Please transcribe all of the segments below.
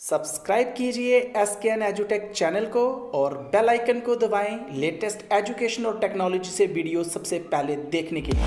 Subscribe कीजिए SKN एजुटेक channel को और बेल आइकन को दबाएं लेटेस्ट एजुकेशन और टेक्नोलॉजी से वीडियो सबसे पहले देखने के लिए।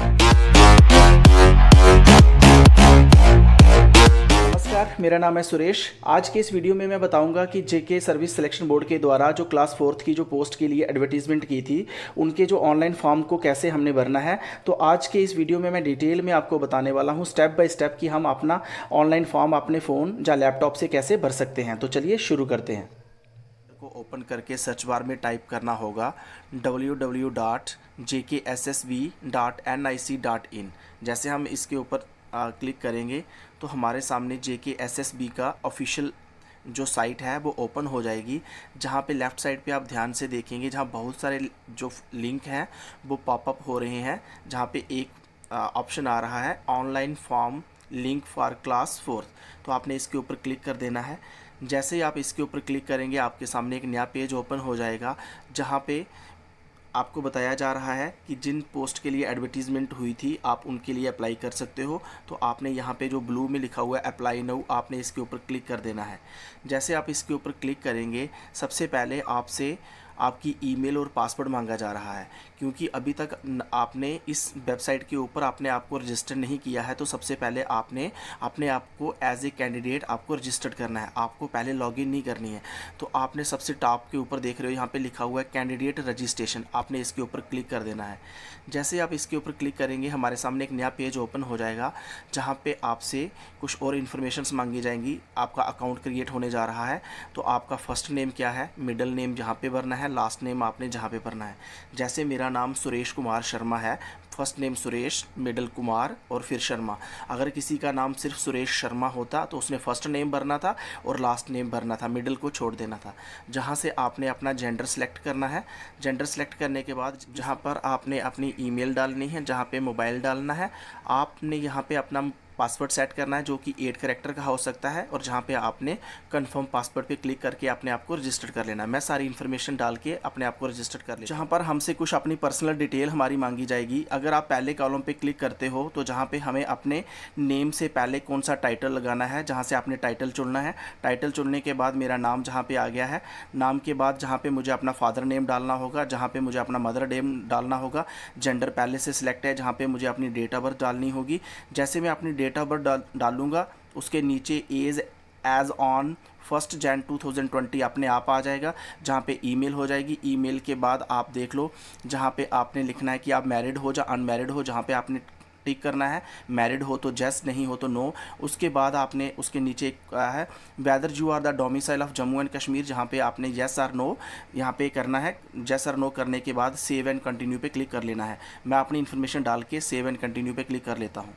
नमस्कार, मेरा नाम है सुरेश। आज के इस वीडियो में मैं बताऊंगा कि जेके सर्विस सिलेक्शन बोर्ड के द्वारा जो क्लास 4th की जो पोस्ट के लिए एडवर्टीजमेंट की थी, उनके जो ऑनलाइन फॉर्म को कैसे हमने भरना है। तो आज के इस वीडियो में मैं डिटेल में आपको बताने वाला हूं स्टेप बाय स्टेप कि हम अपना ऑनलाइन फॉर्म अपने फ़ोन या लैपटॉप से कैसे भर सकते हैं। तो चलिए शुरू करते हैं। को ओपन करके सर्च बार में टाइप करना होगा www.jkssb.nic.in। जैसे हम इसके ऊपर क्लिक करेंगे तो हमारे सामने JKSSB का ऑफिशियल जो साइट है वो ओपन हो जाएगी, जहाँ पे लेफ़्ट साइड पे आप ध्यान से देखेंगे जहाँ बहुत सारे जो लिंक हैं वो पॉपअप हो रहे हैं, जहाँ पे एक ऑप्शन आ रहा है online form link for class 4th। तो आपने इसके ऊपर क्लिक कर देना है। जैसे ही आप इसके ऊपर क्लिक करेंगे आपके सामने एक नया पेज ओपन हो जाएगा, जहाँ पे आपको बताया जा रहा है कि जिन पोस्ट के लिए एडवर्टीज़मेंट हुई थी आप उनके लिए अप्लाई कर सकते हो। तो आपने यहाँ पे जो ब्लू में लिखा हुआ है अप्लाई नाउ, आपने इसके ऊपर क्लिक कर देना है। जैसे आप इसके ऊपर क्लिक करेंगे, सबसे पहले आपसे आपकी ईमेल और पासवर्ड मांगा जा रहा है, क्योंकि अभी तक आपने इस वेबसाइट के ऊपर अपने आप को रजिस्टर नहीं किया है। तो सबसे पहले आपने अपने आप को एज ए कैंडिडेट आपको रजिस्टर्ड करना है, आपको पहले लॉगिन नहीं करनी है। तो आपने सबसे टॉप के ऊपर देख रहे हो यहाँ पे लिखा हुआ है कैंडिडेट रजिस्ट्रेशन, आपने इसके ऊपर क्लिक कर देना है। जैसे आप इसके ऊपर क्लिक करेंगे हमारे सामने एक नया पेज ओपन हो जाएगा, जहाँ पे आपसे कुछ और इन्फॉर्मेशंस मांगी जाएंगी। आपका अकाउंट क्रिएट होने जा रहा है, तो आपका फर्स्ट नेम क्या है, मिडिल नेम जहाँ पे भरना है, लास्ट नेम आपने जहाँ पे भरना है। जैसे मेरा नाम सुरेश कुमार शर्मा है, first name Suresh, middle Kumar और फिर शर्मा। अगर किसी का नाम सिर्फ सुरेश शर्मा होता तो उसने फर्स्ट नेम भरना था और लास्ट नेम भरना था, मिडिल को छोड़ देना था। जहाँ से आपने अपना जेंडर सेलेक्ट करना है। जेंडर सेलेक्ट करने के बाद जहाँ पर आपने अपनी ईमेल डालनी है, जहाँ पे मोबाइल डालना है, आपने यहाँ पे अपना पासवर्ड सेट करना है जो कि 8 कैरेक्टर का हो सकता है, और जहाँ पे आपने कंफर्म पासवर्ड पे क्लिक करके अपने आप को रजिस्टर कर लेना है। मैं सारी इन्फॉर्मेशन डाल के अपने आप को रजिस्टर कर लेना। जहाँ पर हमसे कुछ अपनी पर्सनल डिटेल हमारी मांगी जाएगी। अगर आप पहले कॉलम पे क्लिक करते हो तो जहाँ पे हमें अपने नेम से पहले कौन सा टाइटल लगाना है, जहाँ से आपने टाइटल चुनना है। टाइटल चुनने के बाद मेरा नाम जहाँ पे आ गया है, नाम के बाद जहाँ पे मुझे अपना फादर नेम डालना होगा, जहाँ पे मुझे अपना मदर नेम डालना होगा। जेंडर पहले से सिलेक्ट है, जहाँ पे मुझे अपनी डेट ऑफ बर्थ डालनी होगी। जैसे मैं अपनी डेट ऑफ बर्थ डालूंगा, उसके नीचे एज एज ऑन 1 Jan 2020 अपने आप आ जाएगा, जहाँ पे ईमेल हो जाएगी। ईमेल के बाद आप देख लो, जहाँ पे आपने लिखना है कि आप मैरिड हो या अनमैरिड हो, जहाँ पे आपने टिक करना है। मैरिड हो तो यस, नहीं हो तो नो। उसके बाद आपने उसके नीचे है whether you are the domicile of Jammu and Kashmir, जहाँ पे आपने यस और नो यहाँ पे करना है। यस और नो करने के बाद सेव एंड कंटिन्यू पे क्लिक कर लेना है। मैं अपनी इन्फॉर्मेशन डाल के सेव एंड कंटिन्यू पे क्लिक कर लेता हूँ।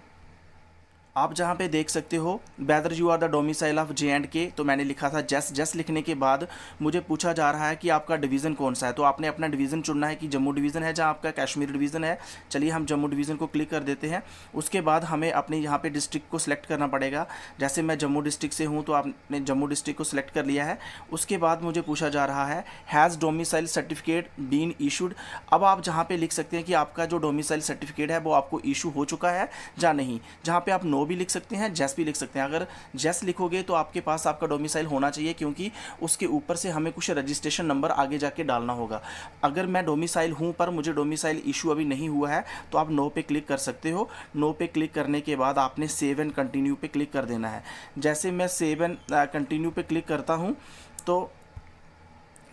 आप जहाँ पे देख सकते हो whether you are the domicile of J&K, तो मैंने लिखा था जस। जस लिखने के बाद मुझे पूछा जा रहा है कि आपका डिवीज़न कौन सा है। तो आपने अपना डिवीज़न चुनना है कि जम्मू डिवीज़न है, जहाँ आपका कश्मीर डिवीज़न है। चलिए हम जम्मू डिवीज़न को क्लिक कर देते हैं। उसके बाद हमें अपने यहाँ पे डिस्ट्रिक्ट को सिलेक्ट करना पड़ेगा। जैसे मैं जम्मू डिस्ट्रिक्ट से हूँ तो आपने जम्मू डिस्ट्रिक्ट को सिलेक्ट कर लिया है। उसके बाद मुझे पूछा जा रहा है has domicile certificate been issued. अब आप जहाँ पे लिख सकते हैं कि आपका जो डोमिसाइल सर्टिफिकेट है वो आपको इशू हो चुका है या नहीं। जहाँ पे आप नो भी लिख सकते हैं, जैस भी लिख सकते हैं। अगर जैस लिखोगे तो आपके पास आपका डोमिसाइल होना चाहिए, क्योंकि उसके ऊपर से हमें कुछ रजिस्ट्रेशन नंबर आगे जाके डालना होगा। अगर मैं डोमिसाइल हूं पर मुझे डोमिसाइल इशू अभी नहीं हुआ है तो आप नो पे क्लिक कर सकते हो। नो पे क्लिक करने के बाद आपने सेव एंड कंटिन्यू पे क्लिक कर देना है। जैसे मैं सेव एंड कंटिन्यू पे क्लिक करता हूं तो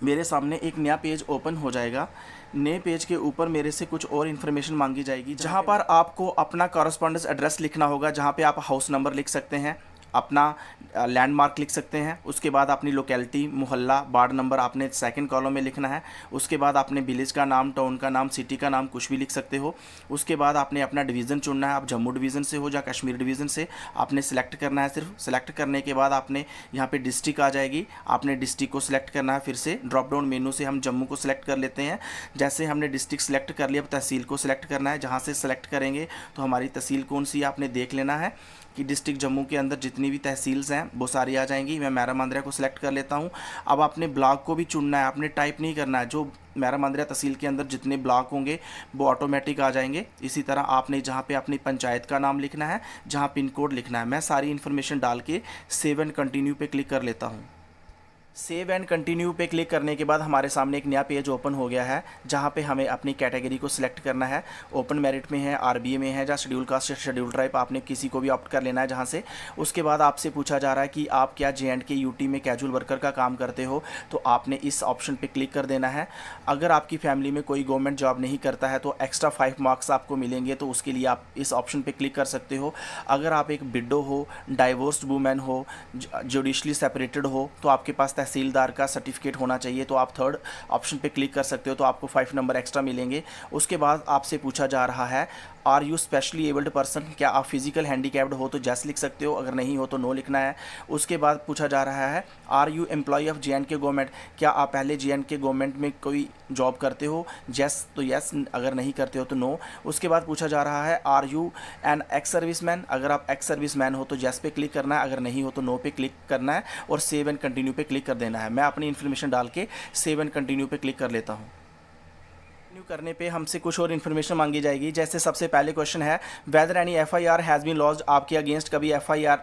मेरे सामने एक नया पेज ओपन हो जाएगा। नए पेज के ऊपर मेरे से कुछ और इन्फॉर्मेशन मांगी जाएगी, जहां पर आपको अपना कॉरेस्पॉन्डेंस एड्रेस लिखना होगा, जहां पे आप हाउस नंबर लिख सकते हैं, अपना लैंडमार्क लिख सकते हैं। उसके बाद अपनी लोकेलिटी, मोहल्ला, वार्ड नंबर आपने सेकंड कॉलम में लिखना है। उसके बाद आपने विलेज का नाम, टाउन का नाम, सिटी का नाम कुछ भी लिख सकते हो। उसके बाद आपने अपना डिवीज़न चुनना है, आप जम्मू डिवीज़न से हो या कश्मीर डिवीज़न से, आपने सेलेक्ट करना है। सिर्फ सेलेक्ट करने के बाद आपने यहाँ पे डिस्ट्रिक्ट आ जाएगी, आपने डिस्ट्रिक्ट को सिलेक्ट करना है। फिर से ड्रॉप डाउन मेनू से हम जम्मू को सिलेक्ट कर लेते हैं। जैसे हमने डिस्ट्रिक्ट सेलेक्ट कर लिया, अब तहसील को सिलेक्ट करना है। जहाँ से सेलेक्ट करेंगे तो हमारी तहसील कौन सी है आपने देख लेना है कि डिस्ट्रिक्ट जम्मू के अंदर जितनी भी तहसील्स हैं वो सारी आ जाएंगी। मैं मैरा मांद्रा को सिलेक्ट कर लेता हूँ। अब आपने ब्लॉक को भी चुनना है, आपने टाइप नहीं करना है। जो मैरा मांद्रा तहसील के अंदर जितने ब्लॉक होंगे वो ऑटोमेटिक आ जाएंगे। इसी तरह आपने जहाँ पे अपनी पंचायत का नाम लिखना है, जहाँ पिन कोड लिखना है। मैं सारी इन्फॉर्मेशन डाल के सेव एंड कंटिन्यू पे क्लिक कर लेता हूँ। सेव एंड कंटिन्यू पे क्लिक करने के बाद हमारे सामने एक नया पेज ओपन हो गया है, जहां पे हमें अपनी कैटेगरी को सिलेक्ट करना है। ओपन मेरिट में है, आरबीए में है, या शेड्यूल कास्ट या शेड्यूल ट्राइब, आपने किसी को भी ऑप्ट कर लेना है जहां से। उसके बाद आपसे पूछा जा रहा है कि आप क्या JNK UT में कैजुअल वर्कर का काम करते हो, तो आपने इस ऑप्शन पर क्लिक कर देना है। अगर आपकी फैमिली में कोई गवर्नमेंट जॉब नहीं करता है तो एक्स्ट्रा 5 मार्क्स आपको मिलेंगे, तो उसके लिए आप इस ऑप्शन पर क्लिक कर सकते हो। अगर आप एक विडो हो, डाइवोर्स्ड वूमेन हो, जुडिशली सेपरेटेड हो, तो आपके पास तहसीलदार का सर्टिफिकेट होना चाहिए, तो आप थर्ड ऑप्शन पे क्लिक कर सकते हो, तो आपको 5 नंबर एक्स्ट्रा मिलेंगे। उसके बाद आपसे पूछा जा रहा है are you specially abled person, क्या आप फिजिकल हैंडीकैप्ड हो तो जैस लिख सकते हो, अगर नहीं हो तो नो लिखना है। उसके बाद पूछा जा रहा है are you employee of JNK government, क्या आप पहले JNK गवर्नमेंट में कोई जॉब करते हो, जैस तो यस, अगर नहीं करते हो तो नो। उसके बाद पूछा जा रहा है are you an ex serviceman, अगर आप एक्स सर्विसमैन हो तो जैस पे क्लिक करना है, अगर नहीं हो तो नो पे क्लिक करना है और सेव एंड कंटिन्यू पे क्लिक कर देना है। मैं अपनी इन्फॉर्मेशन डाल के सेव एंड कंटिन्यू पे क्लिक कर लेता हूँ। कंटिन्यू करने पे हमसे कुछ और इन्फॉर्मेशन मांगी जाएगी, जैसे सबसे पहले क्वेश्चन है whether any FIR has been lodged, आपके अगेंस्ट कभी FIR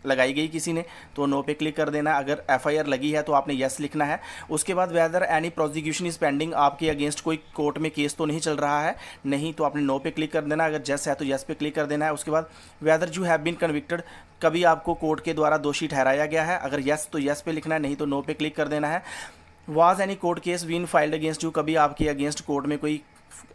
लगाई गई किसी ने, तो नो पे क्लिक कर देना है। अगर FIR लगी है तो आपने यस लिखना है। उसके बाद whether any prosecution is pending, आपके अगेंस्ट कोई कोर्ट में केस तो नहीं चल रहा है, नहीं तो आपने नो पे क्लिक कर देना है। अगर यस है तो यस पे क्लिक कर देना है। उसके बाद whether you have been convicted, कभी आपको कोर्ट के द्वारा दोषी ठहराया गया है, अगर यस तो यस पे लिखना है, नहीं तो नो पे क्लिक कर देना है। Was any court case been filed against you, कभी आपके अगेंस्ट कोर्ट में कोई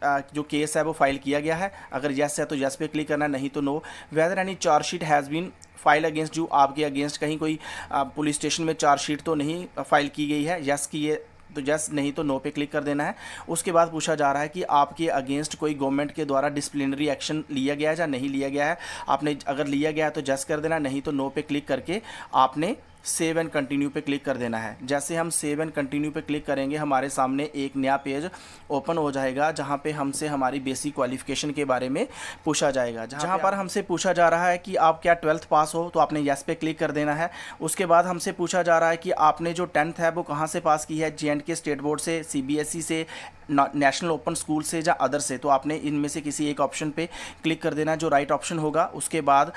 जो केस है वो फाइल किया गया है, अगर यस है तो यस पे क्लिक करना है, नहीं तो no. Whether any chargesheet has been file against you, आपके अगेंस्ट कहीं कोई पुलिस स्टेशन में चार्जशीट तो नहीं फाइल की गई है, यस की है तो यस, नहीं तो नो पे क्लिक कर देना है। उसके बाद पूछा जा रहा है कि आपके अगेंस्ट कोई गवर्नमेंट के द्वारा डिसिप्लिनरी एक्शन लिया गया है या नहीं लिया गया है, आपने अगर लिया गया है तो यस कर देना, नहीं तो नो पे क्लिक करके आपने सेव एंड कंटिन्यू पे क्लिक कर देना है। जैसे हम सेव एंड कंटिन्यू पे क्लिक करेंगे हमारे सामने एक नया पेज ओपन हो जाएगा, जहां पे हमसे हमारी बेसिक क्वालिफिकेशन के बारे में पूछा जाएगा। जहां पर हमसे पूछा जा रहा है कि आप क्या 12th पास हो, तो आपने यस पे क्लिक कर देना है। उसके बाद हमसे पूछा जा रहा है कि आपने जो 10th है वो कहाँ से पास की है, JNK स्टेट बोर्ड से, CBSE से, नेशनल ओपन स्कूल से या अदर से, तो आपने इनमें से किसी एक ऑप्शन पे क्लिक कर देना जो राइट ऑप्शन होगा। उसके बाद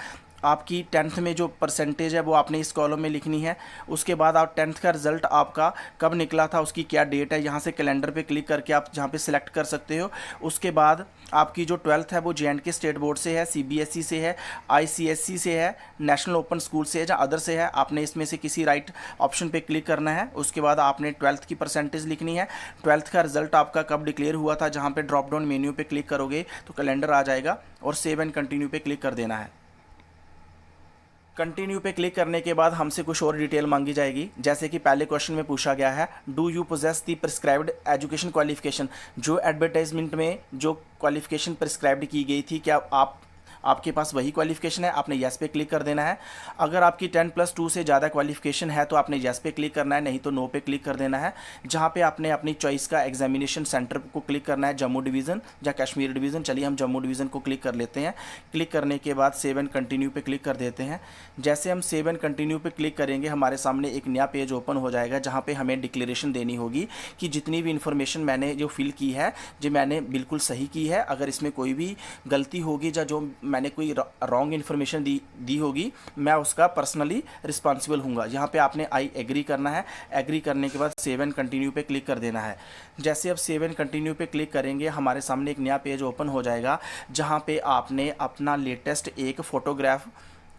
आपकी 10th में जो परसेंटेज है वो आपने इस कॉलम में लिखनी है। उसके बाद आप 10th का रिज़ल्ट आपका कब निकला था, उसकी क्या डेट है, यहाँ से कैलेंडर पे क्लिक करके आप जहाँ पे सिलेक्ट कर सकते हो। उसके बाद आपकी जो 12th है वो JNK स्टेट बोर्ड से है, CBSE से है, ICSE से है, नेशनल ओपन स्कूल से है या अदर से है, आपने इसमें से किसी राइट ऑप्शन पे क्लिक करना है। उसके बाद आपने 12th की परसेंटेज लिखनी है, 12th का रिज़ल्ट आपका कब डिक्लेयर हुआ था, जहाँ पे ड्रॉप डाउन मेन्यू पे क्लिक करोगे तो कैलेंडर आ जाएगा, और सेव एंड कंटिन्यू पे क्लिक कर देना है। कंटिन्यू पे क्लिक करने के बाद हमसे कुछ और डिटेल मांगी जाएगी, जैसे कि पहले क्वेश्चन में पूछा गया है do you possess the prescribed education qualification, जो एडवर्टाइजमेंट में जो क्वालिफिकेशन प्रिस्क्राइब्ड की गई थी, क्या आपके पास वही क्वालिफिकेशन है, आपने यस पे क्लिक कर देना है। अगर आपकी 10+2 से ज़्यादा क्वालिफिकेशन है तो आपने यस पे क्लिक करना है, नहीं तो नो पे क्लिक कर देना है। जहाँ पे आपने अपनी चॉइस का एग्जामिनेशन सेंटर को क्लिक करना है, जम्मू डिवीज़न या कश्मीर डिवीज़न। चलिए हम जम्मू डिवीज़न को क्लिक कर लेते हैं। क्लिक करने के बाद सेव एंड कंटिन्यू पे क्लिक कर देते हैं। जैसे हम सेव एंड कंटिन्यू पे क्लिक करेंगे हमारे सामने एक नया पेज ओपन हो जाएगा, जहाँ पे हमें डिक्लेरेशन देनी होगी कि जितनी भी इन्फॉर्मेशन मैंने जो फिल की है जो मैंने बिल्कुल सही की है। अगर इसमें कोई भी गलती होगी या जो मैंने कोई रॉन्ग इन्फॉर्मेशन दी होगी, मैं उसका पर्सनली रिस्पॉन्सिबल हूँगा। यहाँ पे आपने आई एग्री करना है। एग्री करने के बाद सेव एंड कंटिन्यू पे क्लिक कर देना है। जैसे अब सेव एंड कंटिन्यू पे क्लिक करेंगे हमारे सामने एक नया पेज ओपन हो जाएगा, जहाँ पे आपने अपना लेटेस्ट एक फ़ोटोग्राफ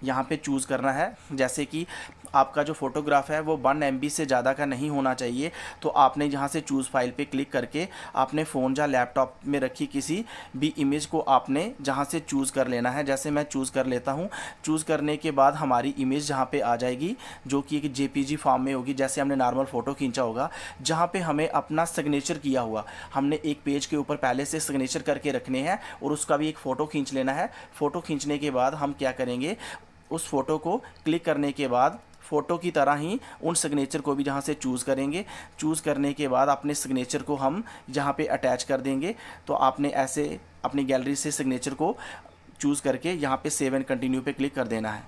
यहाँ पे चूज़ करना है। जैसे कि आपका जो फोटोग्राफ है वो 1 MB से ज़्यादा का नहीं होना चाहिए, तो आपने यहाँ से चूज़ फाइल पे क्लिक करके आपने फ़ोन या लैपटॉप में रखी किसी भी इमेज को आपने जहाँ से चूज़ कर लेना है। जैसे मैं चूज़ कर लेता हूँ। चूज़ करने के बाद हमारी इमेज जहाँ पे आ जाएगी, जो कि एक JPG फॉर्म में होगी, जैसे हमने नॉर्मल फ़ोटो खींचा होगा, जहाँ पे हमें अपना सिग्नेचर किया हुआ, हमने एक पेज के ऊपर पहले से सिग्नेचर करके रखने हैं और उसका भी एक फ़ोटो खींच लेना है। फ़ोटो खींचने के बाद हम क्या करेंगे, उस फ़ोटो को क्लिक करने के बाद फ़ोटो की तरह ही उन सिग्नेचर को भी जहाँ से चूज़ करेंगे। चूज़ करने के बाद अपने सिग्नेचर को हम जहाँ पे अटैच कर देंगे। तो आपने ऐसे अपनी गैलरी से सिग्नेचर को चूज़ करके यहाँ पे सेव एंड कंटिन्यू पे क्लिक कर देना है।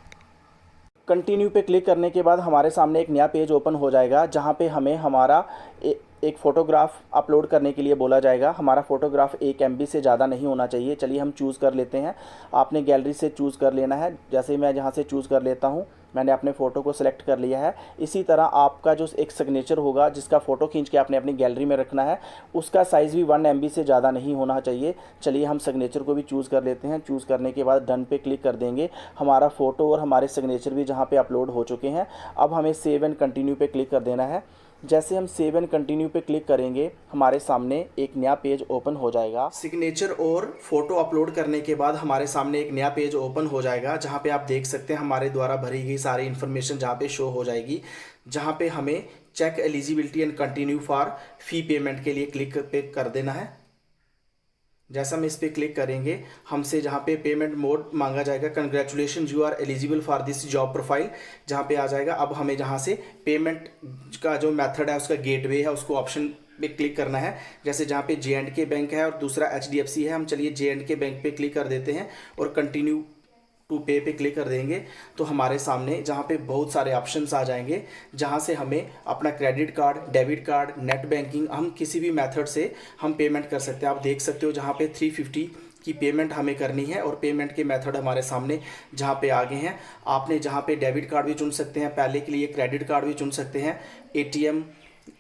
कंटिन्यू पे क्लिक करने के बाद हमारे सामने एक नया पेज ओपन हो जाएगा, जहाँ पे हमें हमारा एक फ़ोटोग्राफ अपलोड करने के लिए बोला जाएगा। हमारा फ़ोटोग्राफ 1 MB से ज़्यादा नहीं होना चाहिए। चलिए हम चूज़ कर लेते हैं। आपने गैलरी से चूज़ कर लेना है। जैसे मैं यहाँ से चूज़ कर लेता हूँ, मैंने अपने फ़ोटो को सिलेक्ट कर लिया है। इसी तरह आपका जो एक सिग्नेचर होगा जिसका फ़ोटो खींच के आपने अपनी गैलरी में रखना है, उसका साइज़ भी 1 MB से ज़्यादा नहीं होना चाहिए। चलिए हम सिग्नेचर को भी चूज़ कर लेते हैं। चूज़ करने के बाद डन पे क्लिक कर देंगे। हमारा फ़ोटो और हमारे सिग्नेचर भी जहाँ पे अपलोड हो चुके हैं। अब हमें सेव एंड कंटिन्यू पे क्लिक कर देना है। जैसे हम सेव एंड कंटिन्यू पे क्लिक करेंगे हमारे सामने एक नया पेज ओपन हो जाएगा। सिग्नेचर और फोटो अपलोड करने के बाद हमारे सामने एक नया पेज ओपन हो जाएगा, जहां पे आप देख सकते हैं हमारे द्वारा भरी गई सारी इन्फॉर्मेशन जहां पे शो हो जाएगी, जहां पे हमें check eligibility and continue for fee payment के लिए क्लिक पे कर देना है। जैसा हम इस पर क्लिक करेंगे हमसे जहाँ पे पेमेंट मोड मांगा जाएगा, congratulation you are eligible for this job profile, जहाँ पे आ जाएगा। अब हमें जहाँ से पेमेंट का जो मेथड है उसका गेटवे है उसको ऑप्शन पे क्लिक करना है। जैसे जहाँ पे J&K बैंक है और दूसरा HDFC है, हम चलिए J&K बैंक पे क्लिक कर देते हैं और कंटिन्यू टू पे क्लिक कर देंगे। तो हमारे सामने जहाँ पे बहुत सारे ऑप्शंस आ जाएंगे, जहाँ से हमें अपना credit card, debit card, net banking, हम किसी भी मेथड से हम पेमेंट कर सकते हैं। आप देख सकते हो जहाँ पे 350 की पेमेंट हमें करनी है और पेमेंट के मेथड हमारे सामने जहाँ पे आ गए हैं। आपने जहाँ पे डेबिट कार्ड भी चुन सकते हैं, पहले के लिए क्रेडिट कार्ड भी चुन सकते हैं, ATM,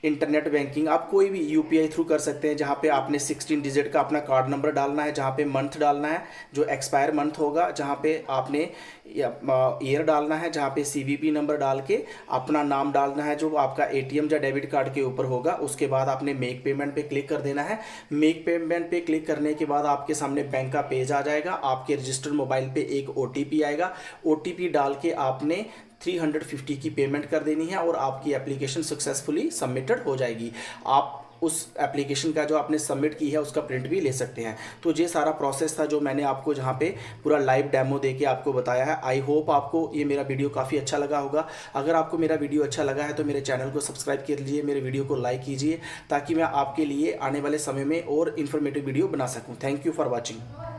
इंटरनेट बैंकिंग, आप कोई भी UPI थ्रू कर सकते हैं। जहाँ पे आपने 16 डिजिट का अपना कार्ड नंबर डालना है, जहाँ पे मंथ डालना है जो एक्सपायर मंथ होगा, जहाँ पे आपने ईयर डालना है, जहाँ पे CVV नंबर डाल के अपना नाम डालना है जो आपका ATM या डेबिट कार्ड के ऊपर होगा। उसके बाद आपने मेक पेमेंट पे क्लिक कर देना है। मेक पेमेंट पे क्लिक करने के बाद आपके सामने बैंक का पेज आ जाएगा। आपके रजिस्टर्ड मोबाइल पे एक OTP आएगा। OTP डाल के आपने 350 की पेमेंट कर देनी है और आपकी एप्लीकेशन सक्सेसफुली सबमिटेड हो जाएगी। आप उस एप्लीकेशन का जो आपने सबमिट की है उसका प्रिंट भी ले सकते हैं। तो ये सारा प्रोसेस था जो मैंने आपको जहाँ पे पूरा लाइव डेमो दे के आपको बताया है। आई होप आपको ये मेरा वीडियो काफ़ी अच्छा लगा होगा। अगर आपको मेरा वीडियो अच्छा लगा है तो मेरे चैनल को सब्सक्राइब कर लीजिए, मेरे वीडियो को लाइक कीजिए, ताकि मैं आपके लिए आने वाले समय में और इन्फॉर्मेटिव वीडियो बना सकूँ। Thank you for watching.